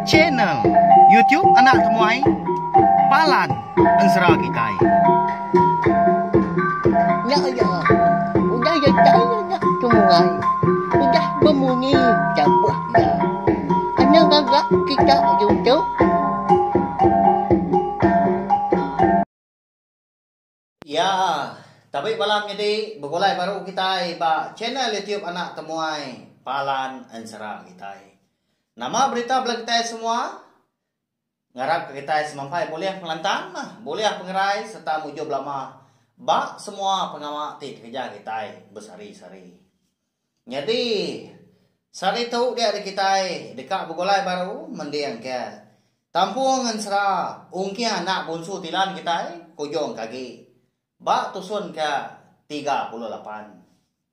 Channel YouTube anak temuai Palan Ansara Kitai. Ya ya, udah ya tak temuai, udah berbunyi cabutnya. Anak gagak kita YouTube. Ya, tapi malam jadi begolai baru kita ba channel YouTube anak temuai Palan Ansara Kitai. Nama berita belah kita semua ngarap ke kita semampai boleh pengelantang mah, boleh pengerai serta mujub lama. Ba semua pengamati kerja kita bersari-sari. Jadi sari tu dia di kita dekat begolai baru mendiang ke Tampung Ansara ungkia anak bunsu tilan kita kujong kaki. Ba tusun ke 38.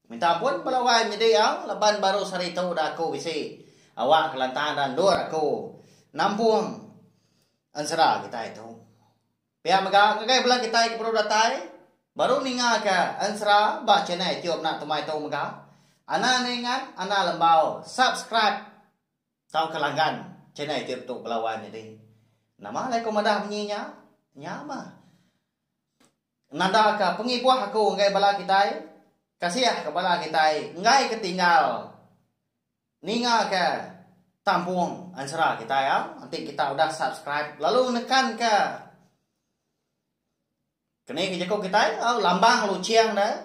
Minta ampun pelawai menjadi yang leban baru sari tu dah aku bisi. Awak kelantan dan dua aku nampung Ansara kita itu. Pihak megak ngagai belah kita perlu datai baru ninga ke Ansara ba channel YouTube nak temai tu megak. Ana ningat ana lembau subscribe tau kelanggan channel YouTube tu pelawai jadi. Nama lai ko madah bunyinya nyama. Nanda ka pengipuah aku ngagai belah kita kasih ke belah kita ngai ketinggal. Ninga ke Tampung Ansara kita ya. Nanti kita udah subscribe. Lalu nekan ke kini kejako kita lambang luciang dah.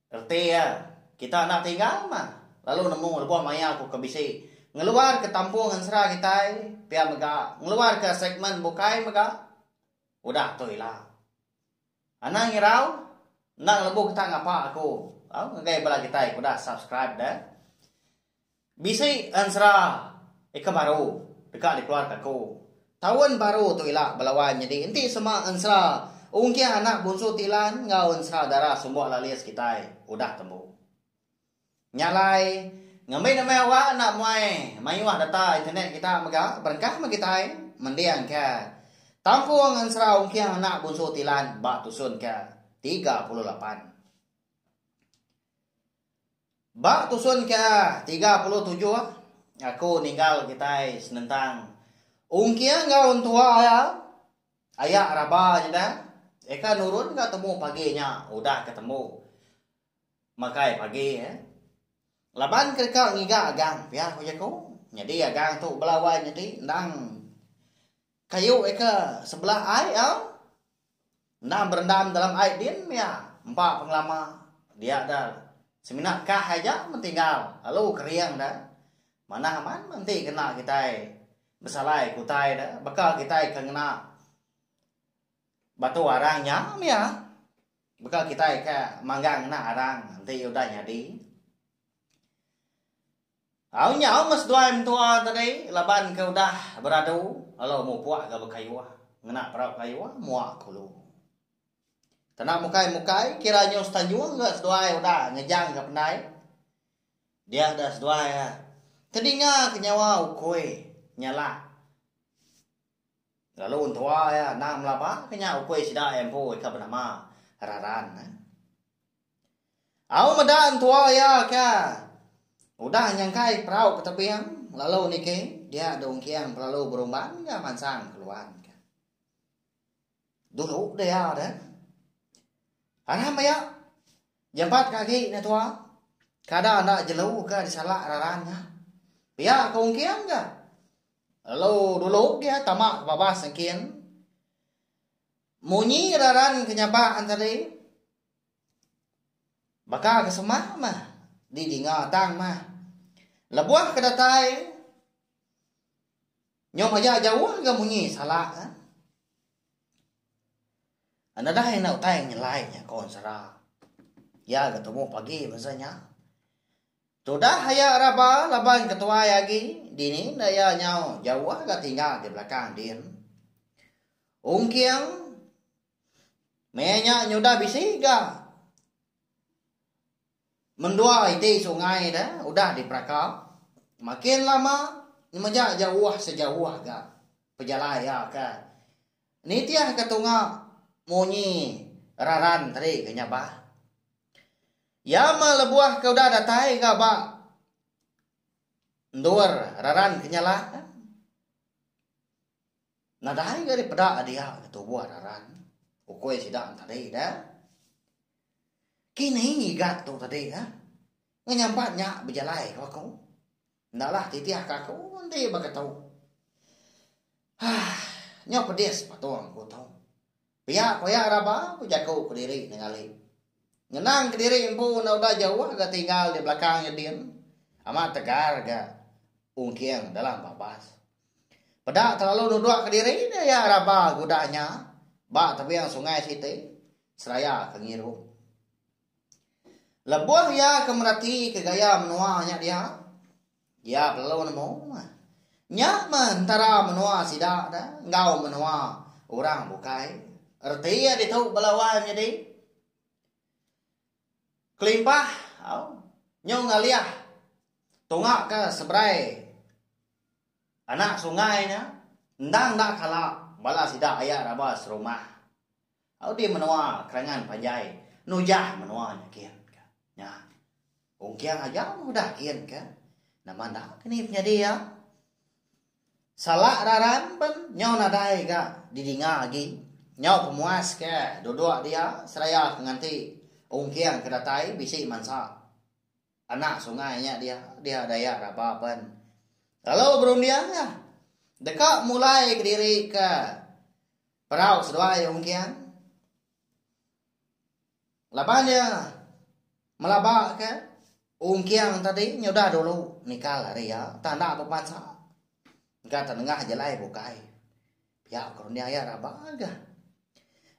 RT ya. Kita nak tinggal mah. Lalu nemu lebuah maya aku kebisi. Ngeluar ke Tampung Ansara kita. Pihak megak. Ngeluar ke segmen bukai megak. Udah tu lah. Anak ngirau. Nak lebuh kita ngapa aku. Ngagai bala kita. Udah subscribe dah. Bisi Ansara eka baru dekat dikeluarkan aku. Tahun baru tu ilah belawan jadi enti semua Ansara ungkia anak bunsu tilan ngau Ansara darah semua lalias kita udah temu. Nyalai ngambil nama awak nak mayuah data internet kita megak berkah ma kita mendiang ke Tampung Ansara ungkia anak bunsu tilan bak tusun ke 38. Bak tusun ke 37 aku ninggal kita senentang ungkia ngau tua ayah raba dah eka nurun enggak temu paginya udah ketemu makai pagi laban kerja ngiga agang biar aku jago jadi agang tu belawan jadi ndang kayu eka sebelah ai ndang berendam dalam air din ya 4 penglama dia ada seminak kah aja mentinggal lalu keriang dah mana aman nanti kena kita bersalai kutai dah bakal kita kena batu arangnya ya bakal kita ke manggang na arang nanti udah jadi awnya mas dua tua tadi laban ke udah beradu lalu mau puak ke berkayuah ngena perau kayuah muak kulu. Tenang mukai kiranya ustaz juang enggak seduai udah ngejang ke pendai. Dia ada seduai ya. Kedinga kenyawa ukoi nyala. Lalu untua ya nam lapa kenya ukoi sida empo ka bernama Raran. Au madan tua ya ka. Udah nyangkai perahu ke tepian lalu nike dia dong kiang lalu berumban enggak mansang keluar. Dulu dia dah. Aram ya, jempat kaki ni tua, kada nak jelu ke disalak rarannya. Pia kau kian ke? Lalu dulu dia tamak babas sekian. Munyi raran kenyapa antari. Baka kesemah mah, di dinga tang mah. Lebuah kedatai. Nyom aja jauh ke munyi salak. Anda dah yang nak tayang nyelainya kawan Ansara. Ya ketemu pagi masanya. Sudah haya raba laban ketua lagi. Dini daya nyau jauh agak tinggal di belakang din. Ungkiang menya nyudah bisi ga. Mendua iti sungai dah udah di prakal. Makin lama menjak jauh sejauh agak pejalaya ka. Nitiah ketunga munyi raran tadi kenyapa. Ya mah lebuah kau dah datai ka ba Ndur raran kenyala. Nadai gari pada dia tu buat raran. Ukoi sidang tadi dah. Kini gat tu tadi dah. Nyampatnya berjalai kau. Nalah titiah kaku nanti bagai tahu. Nyok pedes patuang ku tahu. Pihak koyak raba ku jago ku diri ningali. Ngenang ke diri empu na udah jauh agak tinggal di belakangnya dia. Amat tegar agak ungkiang dalam babas. Pada terlalu nuduk ke diri dia ya raba gudanya. Ba tapi yang sungai situ seraya kengiru. Lebuh ya kemerati ke gaya menuanya dia. Ya perlu nemu. Nyak mentara menua sidak dah. Ngau menua orang bukai. Artinya dia tahu belawan jadi. Kelimpah. Nyong ngaliah. Tungak ke seberai. Anak sungainya. Ndang dak kalak. Bala sidak ayat rabas rumah. Dia menua kerangan panjai. Nujah menuanya kian. Ya. Ungkiang aja udah kian kan. Nama ndak kenipnya dia. Salah raran pun nyau nadai ka didinga lagi. Nyau pemuas ke duduk dia seraya nganti ungkiang kedatai bisi mansa. Anak sungainya dia daya apa pun. Lalu berundiang ya. Dekat mulai ke diri ke perahu seduai ungkiang. Lapan dia melabak ke ungkiang tadi nyodah dulu nikah lari ya. Tanda apa mansa. Kata tengah jalai bukai. Ya kalau dia ya rabaga.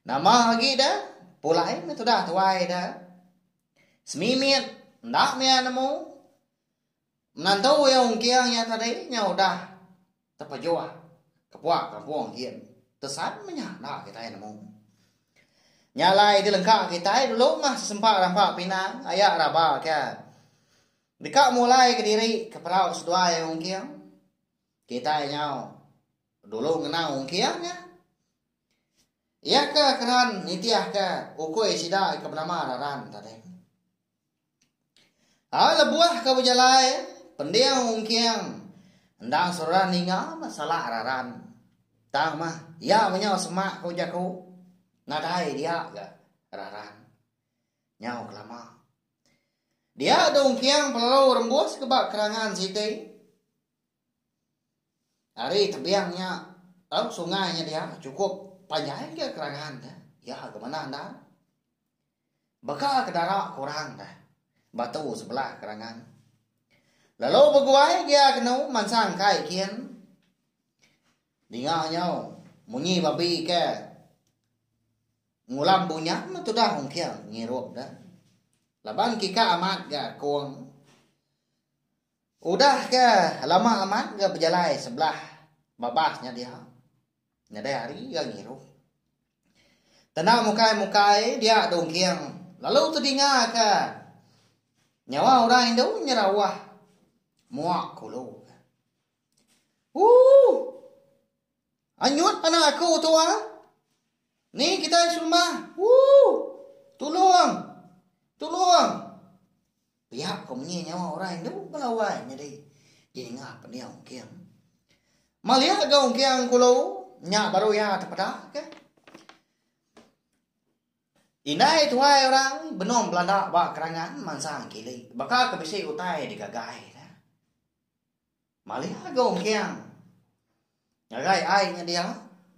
Nama lagi dah. Pulai itu dah tuai dah. Semimit. Ndak mea nemu. Menantu yang ungkiangnya tadi nya udah terpejua. Kepuak kampung kian. Tesan menyala kita yang nemu. Nyalai di lengkap kita dulu mah sempat rampak pinang. Ayak rabaga. Dekat mulai ke diri ke perahu sedua yang ungkiang. Kita nyau dulu ngenang ungkiangnya. Ia ke keran nitiah ke ukoi sida ke bernama raran tadi. Lebuah ke berjalai pendiang ungkiang. Endang suran ninga masalah raran. Tang mah ia menyau semak kau jaku. Nadai dia ke raran. Nyau kelama. Dia ada ungkiang perlu rembus ke bak kerangan siti. Hari tebiangnya sungainya dia cukup panjang ke kerangan dah. Ya kemana anda? Bakal ke darat kurang dah. Batu sebelah kerangan. Lalu berguai dia kena mansang kai kian. Dingahnya munyi babi ke ngulam bunyak tu dah ungkiang ngirup dah. Laban kika amat ga kuang. Udah ke lama amat ke berjalai sebelah babasnya dia. Nyadai hari yang ngiru. Tenang mukai-mukai dia dongkiang. Lalu terdinga ke nyawa orang itu nyerawah. Muak kulu. Anyut anak aku tu Ni kita rumah. Tolong. Pihak komnya nyawa orang itu pelawai jadi ngap dia ungkiang. Malia ga ungkiang kulo nya baru ya tepada ke. Inai tuai orang benom Belanda ba kerangan mansang kili. Bakal ke bisi utai digagai dah. Malia ga ungkiang. Ngagai airnya dia,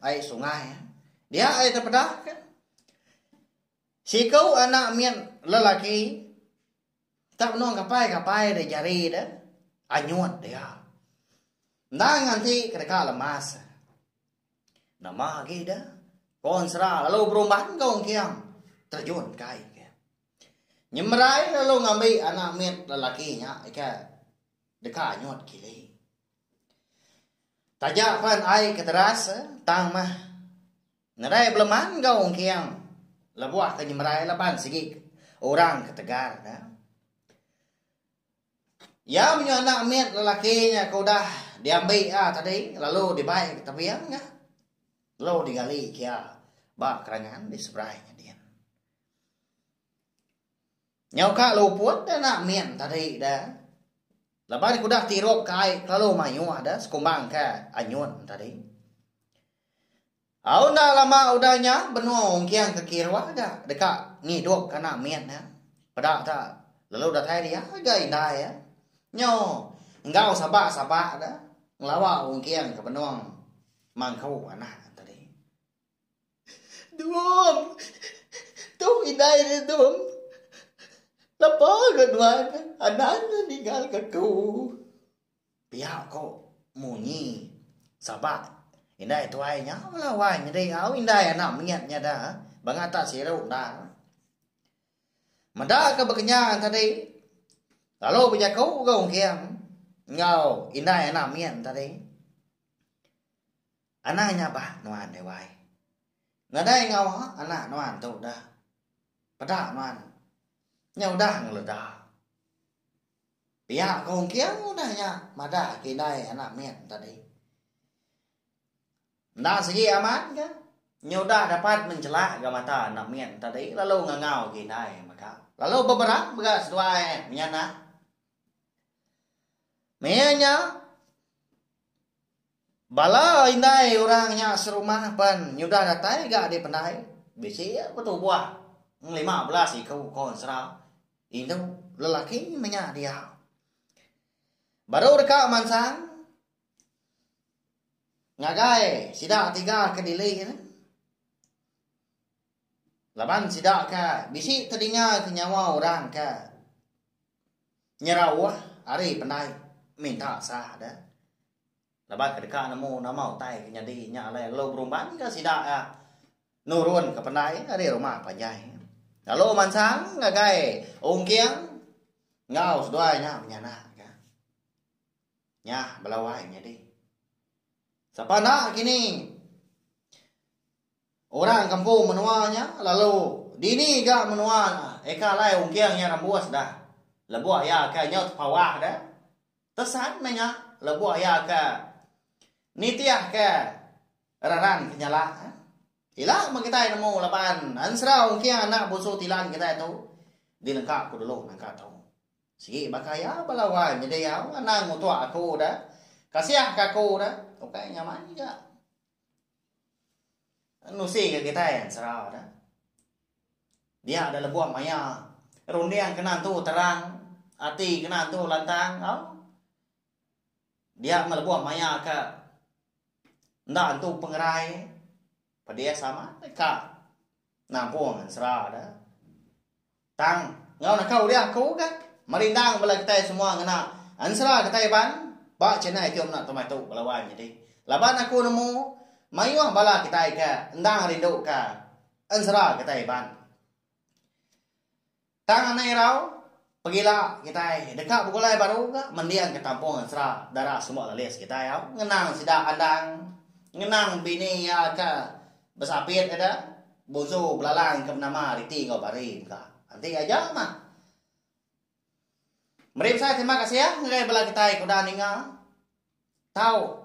air sungai. Dia air tepada ke. Si kau anak mian lelaki tak nong kapai de jari dah. Anyut dia. Ndang nanti kedeka lemas. Nama lagi dah. Konsra lalu perumahan kau kiang terjun kai. Nyemrai lalu ngambil anak mian lelakinya ke deka anyut kili. Tajak pan ai keteras tang mah. Nerai beleman kau kiang. Lebuah ke nyemrai lapan segi orang ketegar dah. Ya punya anak miat lelakinya kau dah diambil tadi lalu dibaik ke tepian ya. Lalu digali kia bak kerangan di seberangnya dia. Nyau kak luput anak miat tadi dah. Laban ku dah tirop kai kalau mayu ada sekumbang ka anyun tadi. Au na lama udahnya benua ongkiang ke kirwa ada dekat ni dok kana mian ya. Pada tak lalu dah thai dia gai dai ya. Nyo ngau sabak dah. Nglawa ongkiang ke benua mangkau anak tadi. Duom. Tu idai ni duom. Lepas kedua anak tinggal ke ku. Biar kau munyi sabak. Indai tuainya melawainya deh au indai anak miatnya dah. Bangata siru dah. Mada ke berkenyang tadi. Lalu bija kau ongkiang. Ngau indai anak miat tadi. Anaknya bah nuan dewai. Ngadai ngau anak nuan tu dah. Pada nuan. Nhau dah ngeledah. Pihak kong kiang udahnya mada kinai anak mian tadi. Ndak segi aman kan? Nhau dah dapat mencela ke mata anak mian tadi lalu ngangau kinai maka. Lalu beberapa begas dua menyana. Meanya bala indai orangnya serumah pan nyudah datai gak di pendai. Bisi betul buah 15 ikau kon serau. Itu lelaki menya dia. Baru dekat mansang. Ngagai sidak 3 kedili ni. Laban sidak ka bisi teringat ke nyawa orang ka. Nyerau hari pandai minta sah dah. Laban ke dekat nemu nama utai ke nyadi nya le lo berumban ka sidak nurun ke pandai hari rumah panjai. Lalu mansang ngagai ongkiang ngau seduanya menyana ka. Nya belawai nyadi. Siapa nak kini orang kampung menuanya lalu dini gak menuan eka lai ongkiangnya rambuas dah. Lebuah ya ka nyot pawah dah. Tesan menya lebuah ya ka nitiah ka raran kenyala. Ila kita nemu lapan ansra ongkiang anak busu tilan kita itu dilengkap ku dulu nangka tu. Sigi bakaya balawan jadi ya anak mutua aku dah. Kasiah kaku dah. Oke nyaman juga. Nusi ke kita ansra dah. Dia ada lebuah maya. Rundiang kena tu terang, ati kena tu lantang, au. Dia melebuah maya ke ndak tu pengerai. Pada sama dekat nampung ansra dah. Tang ngau nak kau dia aku kan merindang bala kita semua ngena ansra kita ban ba cenai tiom nak tomato balawan jadi. Laban aku nemu mayuah bala kita ka ndang rindu ka ansra kita ban. Tang anai rau pergilah kita dekat bukulai baru ka mendiang ke tampung ansra darah semua lales kita ya ngenang sidak andang ngenang bini ya ka besapit ada bozo belalang ke nama riti ngau bari ka nanti aja mah. Mari saya terima kasih ya ngai bala kita ko daninga tahu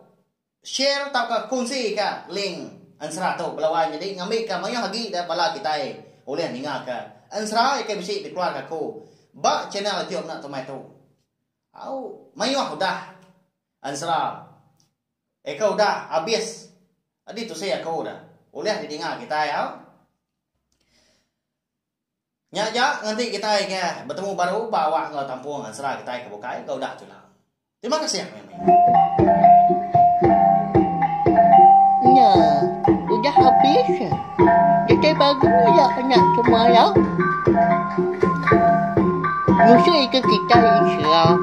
share tahu ka kongsi ka link ansra tu belawan jadi ngambil ka mayo hagi da bala kita oleh ninga ka ansra ke bisi di keluarga ko ba channel tiop nak tomato au mayo dah ansra kau dah habis adi tu saya kau dah oleh didengar kita ya. Nyaja nanti kita ke bertemu baru bawa ngau tampung ansra kita ke bukai kau dah tulang. Terima kasih Mimi. Ya, udah habis. Jadi bagus ya anak semua ya. Musuh ke kita insya